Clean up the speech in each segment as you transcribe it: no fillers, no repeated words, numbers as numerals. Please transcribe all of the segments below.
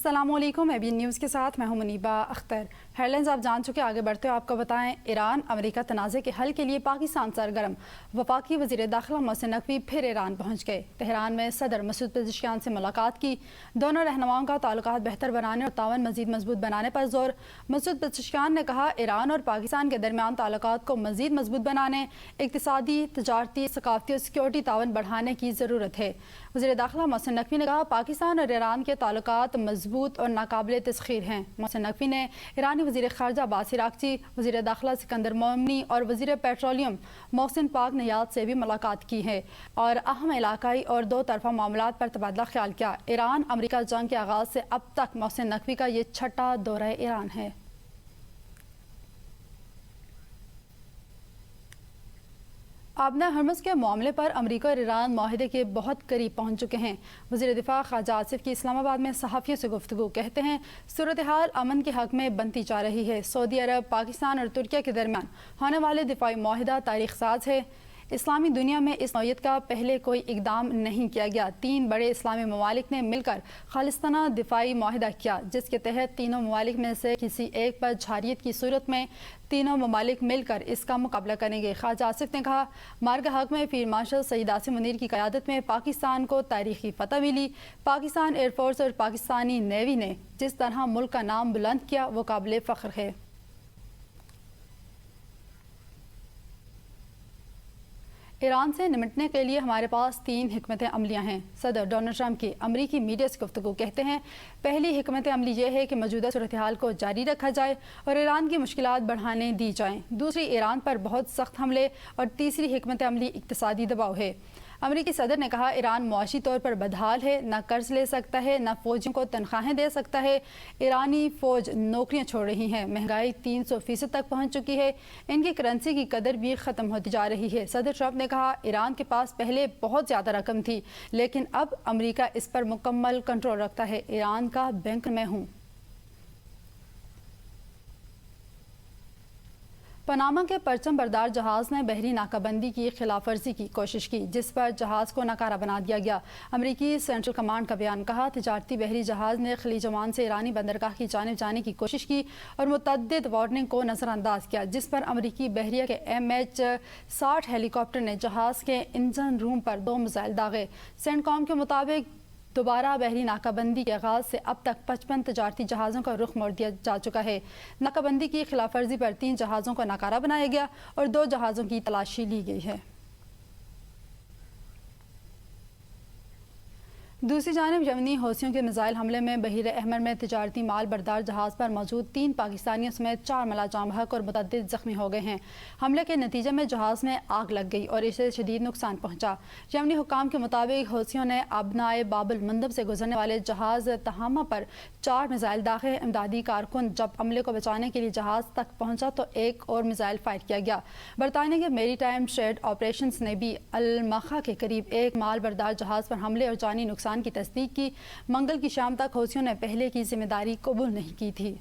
अस्सलाम वालेकुम। AB news के साथ मैं हूं मुनीबा अख्तर। हेडलाइंस आप जान चुके, आगे बढ़ते हुए आपको बताएं। ईरान अमेरिका तनाज़े के हल के लिए पाकिस्तान सरगर्म। वफाकी वज़ीर दाखिला मोहसिन नकवी फिर ईरान पहुंच गए। तेहरान में सदर मसूद पेज़ेश्कियान से मुलाकात की। दोनों रहनुमाओं का ताल्लुकात बेहतर बनाने और तावन मज़ीद मजबूत बनाने पर जोर। मसूद पेज़ेश्कियान ने कहा, ईरान और पाकिस्तान के दरमियान ताल्लुकात को मज़ीद मजबूत बनाने, इक़्तिसादी, तजारती, सकाफ़ती और सिक्योरिटी तावन बढ़ाने की ज़रूरत है। वज़ीर दाखिला मोहसिन नकवी ने कहा, पाकिस्तान और ईरान के ताल्लुकात मजबूत और नाकाबिले तस्खीर हैं। मोहसिन नकवी ने ईरानी वज़ीर ख़ारजा अब्बास अराग़ची, वज़ीर दाखिला सिकंदर मोमनी और वज़ीर पेट्रोलियम मोहसिन पाक नयाद से भी मुलाकात की है और अहम इलाकाई और दो तरफ़ा मामलात पर तबादला ख्याल किया। ईरान अमरीका जंग के आगाज़ से अब तक मोहसिन नकवी का ये छठा दौरा ईरान है। आबना हरमुज़ के मामले पर अमरीका और ईरान माहिदे के बहुत करीब पहुंच चुके हैं। वज़ीर दिफा ख्वाजा आसिफ की इस्लामाबाद में सहाफ़ियों से गुफ्तगू। कहते हैं, सूरत हाल अमन के हक़ में बनती जा रही है। सऊदी अरब, पाकिस्तान और तुर्किया के दरमियान होने वाले दिफाई माहिदा तारीख़ साज है। इस्लामी दुनिया में इस नौयत का पहले कोई इक़दाम नहीं किया गया। 3 बड़े इस्लामी ममालिक ने मिलकर खालिस्ताना दिफाई माहिदा किया, जिसके तहत तीनों ममालिक में से किसी एक पर झारियत की सूरत में तीनों ममालिक मिलकर इसका मुकाबला करेंगे। ख्वाजा आसिफ ने कहा, मार्ग हक में फील्ड मार्शल सईद आसिम मुनीर की क़यादत में पाकिस्तान को तारीखी फतह मिली। पाकिस्तान एयरफोर्स और पाकिस्तानी नेवी ने जिस तरह मुल्क का नाम बुलंद किया, वो काबिल फ़ख्र है। ईरान से निपटने के लिए हमारे पास 3 हिकमत अमलियाँ हैं। सदर डोनाल्ड ट्रंप की अमरीकी मीडिया से गुफ्तगू। कहते हैं, पहली हिकमत अमली ये है कि मौजूदा सूरत हाल को जारी रखा जाए और ईरान की मुश्किलात बढ़ाने दी जाएँ। दूसरी, ईरान पर बहुत सख्त हमले और तीसरी हिकमत अमली इक़्तिसादी दबाव है। अमरीकी सदर ने कहा, ईरान मुआशी तौर पर बदहाल है, न कर्ज ले सकता है, न फौजियों को तनख्वाहें दे सकता है। ईरानी फौज नौकरियां छोड़ रही हैं, महंगाई 300% तक पहुंच चुकी है, इनकी करेंसी की कदर भी ख़त्म होती जा रही है। सदर ट्रंप ने कहा, ईरान के पास पहले बहुत ज़्यादा रकम थी, लेकिन अब अमरीका इस पर मुकम्मल कंट्रोल रखता है। ईरान का बैंक मैं हूँ। पनामा के परचम बरदार जहाज़ ने बहरी नाकाबंदी की खिलाफ वर्जी की कोशिश की, जिस पर जहाज़ को नकारा बना दिया गया। अमरीकी सेंट्रल कमांड का बयान। कहा, तिजारती बहरी जहाज़ ने खलीज ओमान से ईरानी बंदरगाह की जानिब जाने की कोशिश की और मुतअद्दिद वार्निंग को नज़रअंदाज किया, जिस पर अमरीकी बहरिया के MH-60 हेलीकॉप्टर ने जहाज़ के इंजन रूम पर 2 मिसाइल दागे। सेंटकॉम के मुताबिक दोबारा बहरी नाकाबंदी के आगाज़ से अब तक 55 तजारती जहाज़ों का रुख मोड़ दिया जा चुका है। नाकाबंदी की खिलाफ वर्जी पर 3 जहाज़ों को नकारा बनाया गया और 2 जहाज़ों की तलाशी ली गई है। दूसरी जानिब यमनी हौसियों के मिसाइल हमले में बहीर अहमर में तिजारती माल बरदार जहाज़ पर मौजूद 3 पाकिस्तानियों समेत 4 मलाजाम हक और मुतअद्दिद ज़ख्मी हो गए हैं। हमले के नतीजे में जहाज़ में आग लग गई और इसे शदीद नुकसान पहुंचा। यमनी हुक्काम के मुताबिक हौसियों ने अबनाए बाबुल मंदब से गुजरने वाले जहाज़ तहामा पर 4 मिसाइल दागे। इमदादी कारकुन जब अमले को बचाने के लिए जहाज़ तक पहुंचा तो एक और मिसाइल फायर किया गया। बरतानिया के मेरी टाइम ट्रेड ऑपरेशंस ने भी अल-मखा के करीब एक माल बरदार जहाज़ पर हमले और जानी नुकसान की तस्दीक की। मंगल की शाम तक हौसियों ने पहले की जिम्मेदारी कबूल नहीं की थी।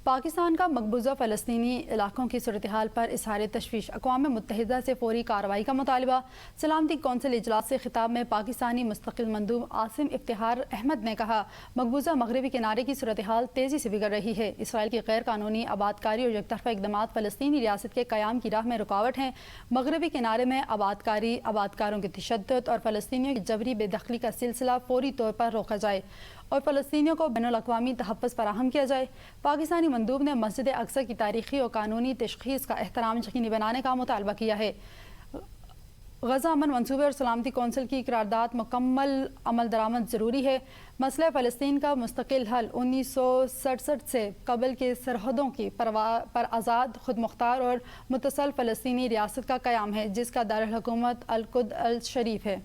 पाकिस्तान का मकबूजा फ़लस्तीनी इलाकों की सूरत हाल पर इज़हार तशवीश। अक़वाम मुत्तहिदा से फ़ौरी कार्रवाई का मुतालबा। सलामती कौंसिल इजलास से खिताब में पाकिस्तानी मुस्तक़िल मंदूब आसिम इफ्तिखार अहमद ने कहा, मकबूजा मगरबी किनारे की सूरत हाल तेज़ी से बिगड़ रही है। इसराइल की गैर कानूनी आबादकारी और एकतरफ़ा इक़दामात फ़लस्तीनी रियासत के क़याम की राह में रुकावट हैं। मगरबी किनारे में आबादकारी, आबादकारों के तशद्दुद और फ़लस्तीनियों की जबरी बेदखली का सिलसिला फ़ौरी तौर पर रोका जाए और फ़लस्तीनियों को बैनुल अक़वामी तहफ़्फ़ुज़ फराहम किया जाए। पाकिस्तानी मंदूब ने मस्जिद अक़सा की तारीख़ी और कानूनी तशख़ीस का एहतराम यकीनी बनाने का मुतालबा किया है। गज़ा अमन मंसूबे और सलामती कौंसिल की करारदाद मुकम्मल अमल दरामद ज़रूरी है। मसला फ़लस्तीन का मुस्तकिल हल 1967 से कबल के सरहदों की पर आज़ाद, खुद मुख्तार और मुत्तसल फ़लस्तीनी रियासत का क़याम है, जिसका दारुल हुकूमत अल-कुद्स अल-शरीफ है।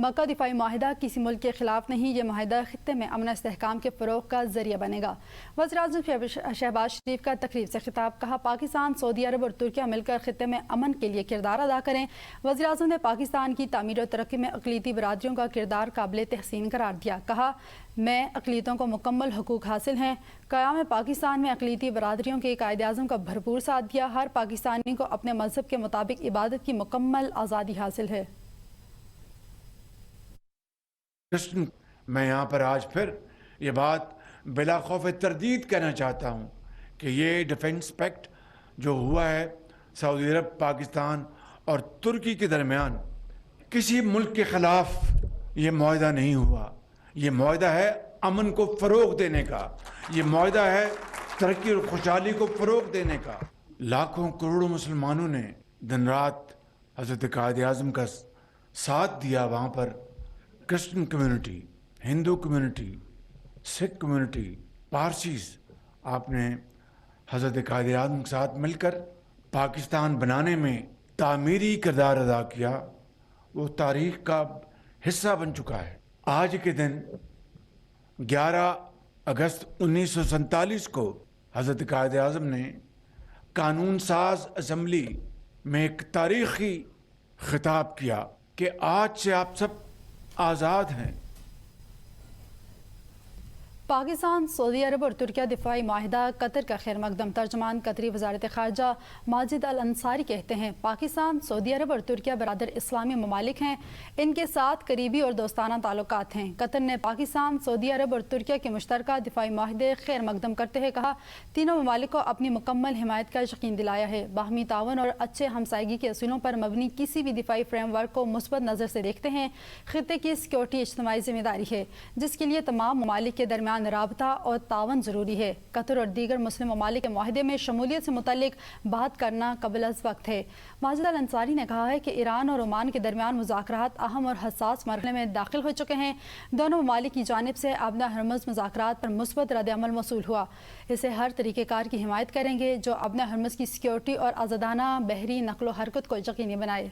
مکہ دفاعی معاہدہ کسی ملک کے خلاف نہیں، یہ معاہدہ خطے میں امن استحکام کے فروغ کا ذریعہ بنے گا۔ وزیر اعظم شہباز شریف کا تقریب سے خطاب، کہا پاکستان، سعودی عرب اور ترکیہ مل کر خطے میں امن کے لیے کردار ادا کریں۔ وزیر اعظم نے پاکستان کی تعمیر و ترقی میں اقلیتی برادریوں کا کردار قابل تحسین قرار دیا، کہا میں اقلیتوں کو مکمل حقوق حاصل ہیں۔ قیام پاکستان میں اقلیتی برادریوں کے قائد اعظم کا بھرپور ساتھ دیا، ہر پاکستانی کو اپنے مذہب کے مطابق عبادت کی مکمل آزادی حاصل ہے۔ میں یہاں پر آج پھر یہ بات بلا خوف تردید کہنا چاہتا ہوں کہ یہ ڈیفنس پیکٹ جو ہوا ہے سعودی عرب، پاکستان اور ترکی کے درمیان، کسی ملک کے خلاف یہ معاہدہ نہیں ہوا۔ یہ معاہدہ ہے امن کو فروغ دینے کا، یہ معاہدہ ہے ترقی اور خوشحالی کو فروغ دینے کا۔ لاکھوں کروڑوں مسلمانوں نے دن رات حضرت قائد اعظم کا ساتھ دیا۔ وہاں پر کرسچن کمیونٹی، ہندو کمیونٹی، سکھ کمیونٹی، پارسیز، آپ نے حضرت قائد اعظم کے ساتھ مل کر پاکستان بنانے میں تعمیری کردار ادا کیا۔ وہ تاریخ کا حصہ بن چکا ہے۔ آج کے دن 11 اگست 1947 کو حضرت قائد اعظم نے قانون ساز اسمبلی میں ایک تاریخی خطاب کیا کہ آج سے آپ سب آزاد ہیں۔ پاکستان، سعودی عرب اور ترکیہ دفاعی معاہدہ قطر کا خیر مقدم۔ ترجمان قطری وزارت خارجہ ماجد الانصاری کہتے ہیں پاکستان، سعودی عرب اور ترکیہ برادر اسلامی ممالک ہیں، ان کے ساتھ قریبی اور دوستانہ تعلقات ہیں۔ قطر نے پاکستان، سعودی عرب اور ترکیہ کے مشترکہ دفاعی معاہدے خیر مقدم کرتے ہوئے کہا تینوں ممالک کو اپنی مکمل حمایت کا یقین دلایا ہے، باہمی تعاون اور اچھے ہمسائیگی کے اصولوں پر مبنی کسی بھی دفاعی فریم ورک کو مثبت نظر سے دیکھتے ہیں۔ خطے کی سیکورٹی اجتماعی ذمہ داری ہے جس کے لیے تمام ممالک کے درمیان رابطہ اور تعاون ضروری ہے۔ قطر اور دیگر مسلم ممالک کے معاہدے میں شمولیت سے متعلق بات کرنا قبل از وقت ہے۔ ماجد الانصاری نے کہا ہے کہ ایران اور عمان کے درمیان مذاکرات اہم اور حساس مرحلے میں داخل ہو چکے ہیں۔ دونوں ممالک کی جانب سے آبنہ ہرمز مذاکرات پر مثبت رد عمل موصول ہوا۔ اسے ہر طریقہ کار کی حمایت کریں گے جو آبنہ ہرمز کی سیکورٹی اور آزادانہ بحری نقل و حرکت کو یقینی بنائے۔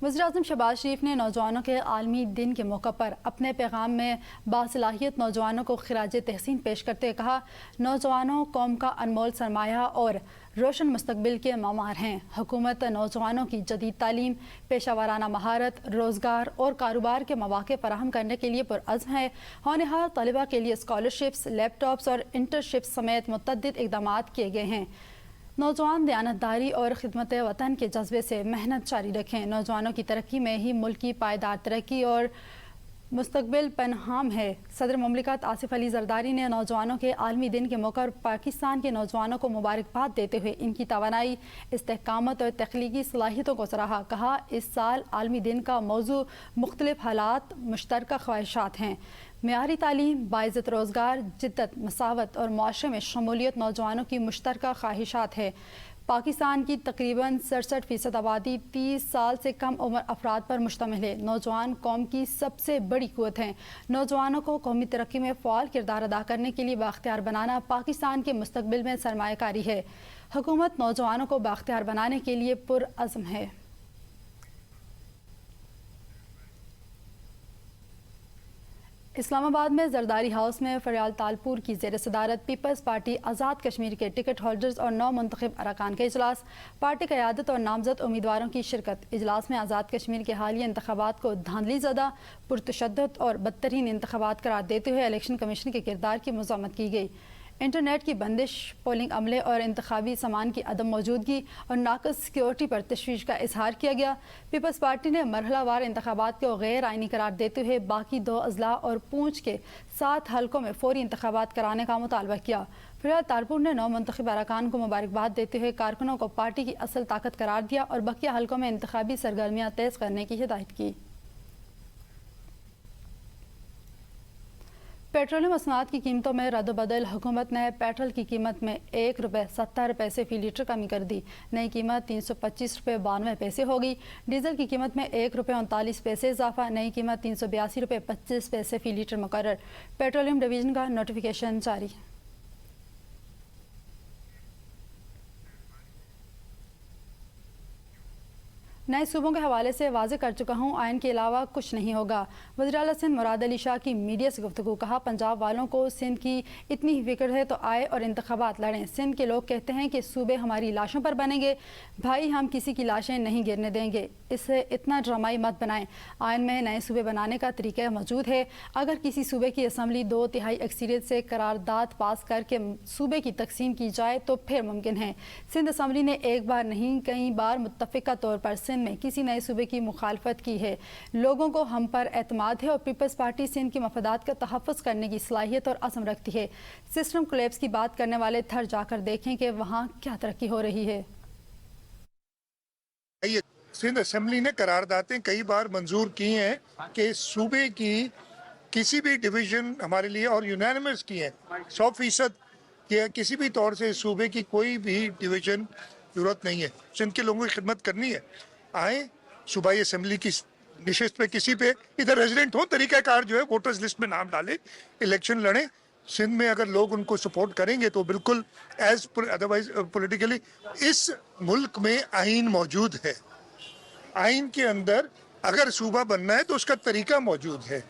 وزیر اعظم شہباز شریف نے نوجوانوں کے عالمی دن کے موقع پر اپنے پیغام میں باصلاحیت نوجوانوں کو خراج تحسین پیش کرتے ہوئے کہا نوجوانوں قوم کا انمول سرمایہ اور روشن مستقبل کے معمار ہیں۔ حکومت نوجوانوں کی جدید تعلیم، پیشہ ورانہ مہارت، روزگار اور کاروبار کے مواقع فراہم کرنے کے لیے پرعزم ہے۔ ہونہار طلبہ کے لیے اسکالرشپس، لیپ ٹاپس اور انٹرنشپس سمیت متعدد اقدامات کیے گئے ہیں۔ نوجوان دیانتداری اور خدمت وطن کے جذبے سے محنت جاری رکھیں۔ نوجوانوں کی ترقی میں ہی ملک کی پائیدار ترقی اور مستقبل پنہاں ہے۔ صدر مملکت آصف علی زرداری نے نوجوانوں کے عالمی دن کے موقع پر پاکستان کے نوجوانوں کو مبارکباد دیتے ہوئے ان کی توانائی، استحکامات اور تخلیقی صلاحیتوں کو سراہا۔ کہا اس سال عالمی دن کا موضوع مختلف حالات، مشترکہ خواہشات ہیں۔ معیاری تعلیم، باعزت روزگار، جدت، مساوات اور معاشرے میں شمولیت نوجوانوں کی مشترکہ خواہشات ہے۔ پاکستان کی تقریباً 67% آبادی 30 سال سے کم عمر افراد پر مشتمل ہے۔ نوجوان قوم کی سب سے بڑی قوت ہیں۔ نوجوانوں کو قومی ترقی میں فعال کردار ادا کرنے کے لیے بااختیار بنانا پاکستان کے مستقبل میں سرمایہ کاری ہے۔ حکومت نوجوانوں کو بااختیار بنانے کے لیے پرعزم ہے۔ اسلام آباد میں زرداری ہاؤس میں فریال تالپور کی زیر صدارت پیپلز پارٹی آزاد کشمیر کے ٹکٹ ہولڈرز اور نو منتخب اراکان کا اجلاس، پارٹی قیادت اور نامزد امیدواروں کی شرکت۔ اجلاس میں آزاد کشمیر کے حالیہ انتخابات کو دھاندلی زدہ، پرتشدد اور بدترین انتخابات قرار دیتے ہوئے الیکشن کمیشن کے کردار کی مذمت کی گئی۔ انٹرنیٹ کی بندش، پولنگ عملے اور انتخابی سامان کی عدم موجودگی اور ناقص سیکیورٹی پر تشویش کا اظہار کیا گیا۔ پیپلز پارٹی نے مرحلہ وار انتخابات کو غیر آئینی قرار دیتے ہوئے باقی 2 اضلاع اور پونچھ کے 7 حلقوں میں فوری انتخابات کرانے کا مطالبہ کیا۔ فریال تالپور نے نو منتخب اراکان کو مبارکباد دیتے ہوئے کارکنوں کو پارٹی کی اصل طاقت قرار دیا اور بقیہ حلقوں میں انتخابی سرگرمیاں تیز کرنے کی ہدایت کی۔ پیٹرولیم مصنوعات کی قیمتوں میں رد و بدل، حکومت نے پیٹرول کی قیمت میں 1 روپے 70 پیسے فی لیٹر کمی کر دی۔ نئی قیمت 325 روپے 92 پیسے ہوگی۔ ڈیزل کی قیمت میں 1 روپے 39 پیسے اضافہ، نئی قیمت 382 روپے 25 پیسے فی لیٹر مقرر۔ پیٹرولیم ڈویژن کا نوٹیفیکیشن جاری۔ नए सूबों के हवाले से वाज़ेह कर चुका हूँ, आइन के अलावा कुछ नहीं होगा। वज़ीर आला सिंध मुराद अली शाह की मीडिया से गुफ्तगू। कहा, पंजाब वालों को सिंध की इतनी ही फिक्र है तो आए और इंतखाबात लड़ें। सिंध के लोग कहते हैं कि सूबे हमारी लाशों पर बनेंगे। भाई, हम किसी की लाशें नहीं गिरने देंगे। इससे इतना ड्रामाई मत बनाएं। आइन में नए सूबे बनाने का तरीका मौजूद है। अगर किसी सूबे की असम्बली 2/3 अक्सरियत से करारदाद पास करके सूबे की तकसीम की जाए तो फिर मुमकिन है। सिंध असम्बली ने एक बार नहीं कई बार मुत्तफ़िका तौर पर सिंध में किसी नए सूबे की मुखालफत की है। लोगों को हम पर एतमाद है और पीपल्स पार्टी सिंध के मफादात का तहफ़्फ़ुज़ करने की सलाहियत और अज़्म रखती है। सिस्टम कोलैप्स की बात करने वाले थर जाकर देखें कि वहाँ क्या तरक्की हो रही है। सिंध असेंबली ने करारदातें कई बार मंजूर की हैं कि सूबे की किसी भी डिवीज़न हमारे लिए, और यूनानिमस की है 100% कि किसी भी तौर से सूबे की कोई भी डिवीज़न ज़रूरत नहीं है। सिंध के लोगों की खिदमत करनी है, आए सूबाई असेंबली की निशस्त पे किसी पे इधर रेजिडेंट हो, तरीक़ाकार जो है वोटर्स लिस्ट में नाम डालें, इलेक्शन लड़ें। सिंध में अगर लोग उनको सपोर्ट करेंगे तो बिल्कुल एज अदरवाइज पॉलिटिकली इस मुल्क में आइन मौजूद है। आइन के अंदर अगर सूबा बनना है तो उसका तरीका मौजूद है।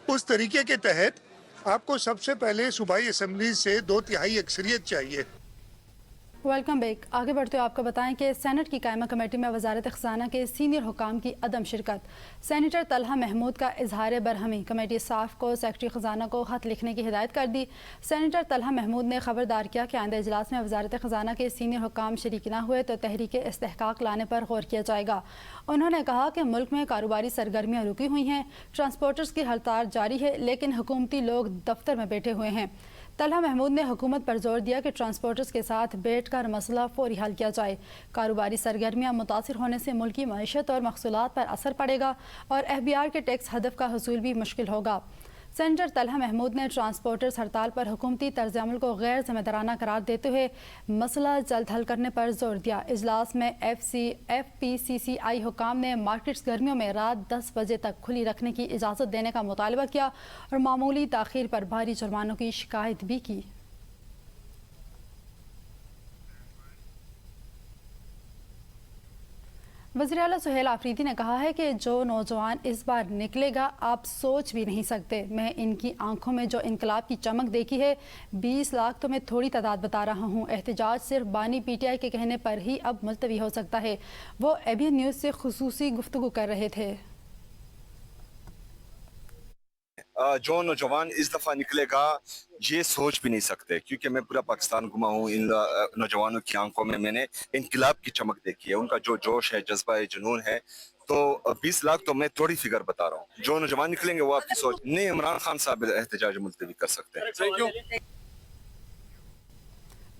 उस तरीके के तहत आपको सबसे पहले सूबाई असेंबली से 2/3 अक्सरियत चाहिए। Welcome back. आगे बढ़ते हुए आपको बताएं कि सेनेट की कायमा कमेटी में वजारत ख़ज़ाना के सीनियर हुकाम की अदम शिरकत। सेनेटर तलहा महमूद का इजहार बरहमी। कमेटी साफ को सेक्रेटरी ख़ज़ाना को ख़त लिखने की हिदायत कर दी। सेनेटर तलहा महमूद ने खबरदार किया कि आइंदा इजलास में वजारत ख़ज़ाना के सीनियर हुकाम शरीक न हुए तो तहरीक इस्तेहकाक लाने पर गौर किया जाएगा। उन्होंने कहा कि मुल्क में कारोबारी सरगर्मियाँ रुकी हुई हैं, ट्रांसपोर्टर्स की हड़ताल जारी है, लेकिन हुकूमती लोग दफ्तर में बैठे हुए हैं। तलहा महमूद ने हुकूमत पर जोर दिया कि ट्रांसपोर्टर्स के साथ बैठकर मसला फौरी हल किया जाए। कारोबारी सरगर्मियाँ मुतासिर होने से मुल्क की मईशत और महसूलात पर असर पड़ेगा और FBR के टैक्स हदफ का हसूल भी मुश्किल होगा। सेनेटर तलहा महमूद ने ट्रांसपोर्टर्स हड़ताल पर हुकूमती तर्ज़-ए-अमल को गैर जिम्मेदाराना करार देते हुए मसला जल्द हल करने पर जोर दिया। इजलास में FPCCI हुकाम ने मार्केट्स गर्मियों में रात 10 बजे तक खुली रखने की इजाज़त देने का मुतालबा किया और मामूली ताख़ीर पर भारी जुर्मानों की शिकायत भी की। वज़ीर आला सुहेल आफरीदी ने कहा है कि जो नौजवान इस बार निकलेगा आप सोच भी नहीं सकते। मैं इनकी आंखों में जो इनकलाब की चमक देखी है, 20 लाख तो मैं थोड़ी तादाद बता रहा हूँ। एहतजाज सिर्फ बानी PTI के कहने पर ही अब मुलतवी हो सकता है। वो ABN न्यूज़ से खुसूसी गुफ्तगू कर रहे थे। जो नौजवान इस दफ़ा निकलेगा ये सोच भी नहीं सकते, क्योंकि मैं पूरा पाकिस्तान घुमा हूँ। इन नौजवानों की आंखों में मैंने इनकलाब की चमक देखी है, उनका जो जोश है, जज्बा है, जुनून है। तो 20 लाख तो मैं थोड़ी फिगर बता रहा हूँ। जो नौजवान निकलेंगे वो आपकी सोच नहीं। इमरान खान साहब एहतजाज मुलतवी कर सकते हैं।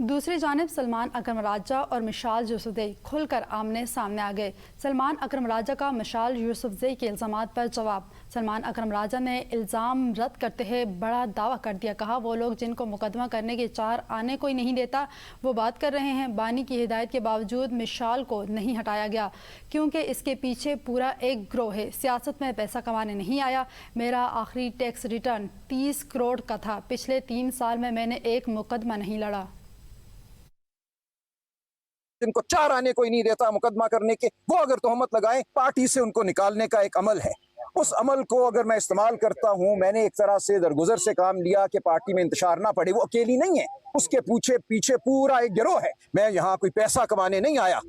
दूसरी जानिब सलमान अकरम राजा और मिशाल यूसुफजई खुलकर आमने सामने आ गए। सलमान अकरम राजा का मिशाल यूसुफजई के इल्ज़ामात पर जवाब। सलमान अकरम राजा ने इल्ज़ाम रद्द करते हुए बड़ा दावा कर दिया। कहा, वो लोग जिनको मुकदमा करने के 4 आने कोई नहीं देता वो बात कर रहे हैं। बानी की हिदायत के बावजूद मिशाल को नहीं हटाया गया क्योंकि इसके पीछे पूरा एक ग्रोह है। सियासत में पैसा कमाने नहीं आया। मेरा आखिरी टैक्स रिटर्न 30 करोड़ का था। पिछले 3 साल में मैंने एक मुकदमा नहीं लड़ा। जिनको 4 आने कोई नहीं देता मुकदमा करने के, वो अगर तोहमत लगाएं, पार्टी से उनको निकालने का एक अमल है। उस अमल को अगर मैं इस्तेमाल करता हूं, मैंने एक तरह से दरगुजर से काम लिया कि पार्टी में इंतशार ना पड़े। वो अकेली नहीं है, उसके पीछे पूरा एक गिरोह है। मैं यहाँ कोई पैसा कमाने नहीं आया।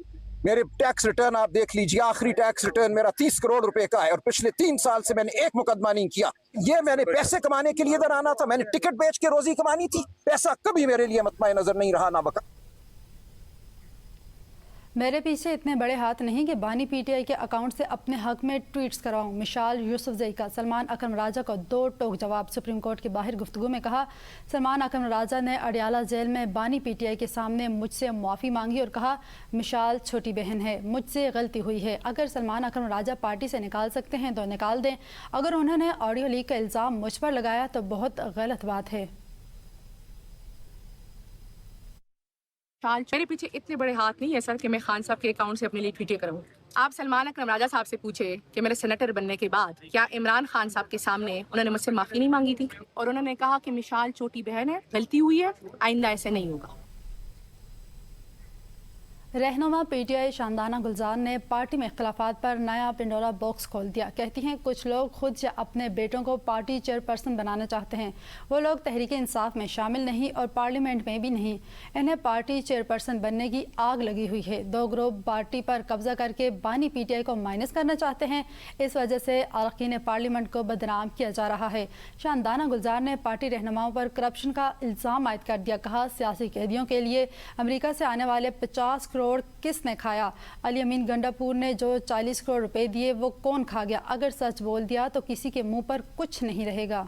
मेरे टैक्स रिटर्न आप देख लीजिए, आखिरी टैक्स रिटर्न मेरा 30 करोड़ रुपए का है और पिछले 3 साल से मैंने एक मुकदमा नहीं किया। ये मैंने पैसे कमाने के लिए इधर आना था, मैंने टिकट बेच के रोजी कमानी थी। पैसा कभी मेरे लिए मतमाए नजर नहीं रहा, ना बका। मेरे पीछे इतने बड़े हाथ नहीं कि बानी PTI के अकाउंट से अपने हक में ट्वीट्स कराऊं। मिशाल यूसुफजई का सलमान अकरम राजा को 2 टोक जवाब। सुप्रीम कोर्ट के बाहर गुफ्तगू में कहा, सलमान अकरम राजा ने अडियाला जेल में बानी PTI के सामने मुझसे माफ़ी मांगी और कहा, मिशाल छोटी बहन है, मुझसे गलती हुई है। अगर सलमान अकरम राजा पार्टी से निकाल सकते हैं तो निकाल दें। अगर उन्होंने ऑडियो लीक का इल्ज़ाम मुझ पर लगाया तो बहुत गलत बात है। मेरे पीछे इतने बड़े हाथ नहीं है सर कि मैं खान साहब के अकाउंट से अपने लिए ट्वीटें करूं। आप सलमान अकरम राजा साहब से पूछे कि मेरे सेनेटर बनने के बाद क्या इमरान खान साहब के सामने उन्होंने मुझसे माफ़ी नहीं मांगी थी और उन्होंने कहा कि मिशाल छोटी बहन है, गलती हुई है, आइंदा ऐसे नहीं होगा। रहनुमा पीटीआई शानदाना गुलजार ने पार्टी में इख्तलाफात पर नया पिंडोरा बॉक्स खोल दिया। कहती हैं कुछ लोग खुद या अपने बेटों को पार्टी चेयरपर्सन बनाना चाहते हैं। वो लोग तहरीक इंसाफ में शामिल नहीं और पार्लियामेंट में भी नहीं। इन्हें पार्टी चेयरपर्सन बनने की आग लगी हुई है। दो ग्रुप पार्टी पर कब्जा करके बानी पीटीआई को माइनस करना चाहते हैं। इस वजह से अरकान पार्लियामेंट को बदनाम किया जा रहा है। शानदाना गुलजार ने पार्टी रहनुमाओं पर करप्शन का इल्ज़ाम आयद कर दिया। कहा सियासी कैदियों के लिए अमेरिका से आने वाले 50 करोड़ किसने खाया? अली अमीन गंडापुर ने जो 40 करोड़ रुपए दिए वो कौन खा गया? अगर सच बोल दिया तो किसी के मुंह पर कुछ नहीं रहेगा।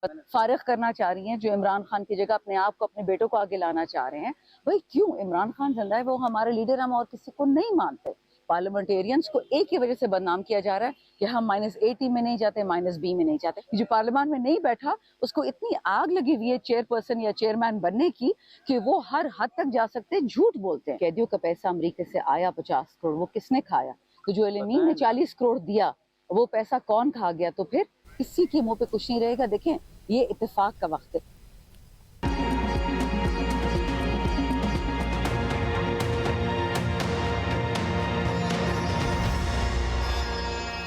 फारिग करना चाह रही हैं, जो इमरान खान की जगह अपने आप को, अपने बेटों को आगे लाना चाह रहे हैं। भाई क्यों? इमरान खान जिंदा है, वो हमारे लीडर, हम और किसी को नहीं मानते। पार्लियामेंटेरियंस को एक ही वजह से बदनाम किया जा रहा है कि हम -80 में नहीं जाते, -B में नहीं जाते। जो पार्लियामेंट में नहीं बैठा उसको इतनी आग लगी हुई है चेयरपर्सन या चेयरमैन बनने की कि वो हर हद तक जा सकते हैं, झूठ बोलते हैं। कैदियों का पैसा अमेरिका से आया 50 करोड़, वो किसने खाया? तो जो एलिमीन ने 40 करोड़ दिया, वो पैसा कौन खा गया? तो फिर किसी के मुंह पे कुछ नहीं रहेगा। देखें, ये इत्तेफाक का वक्त है।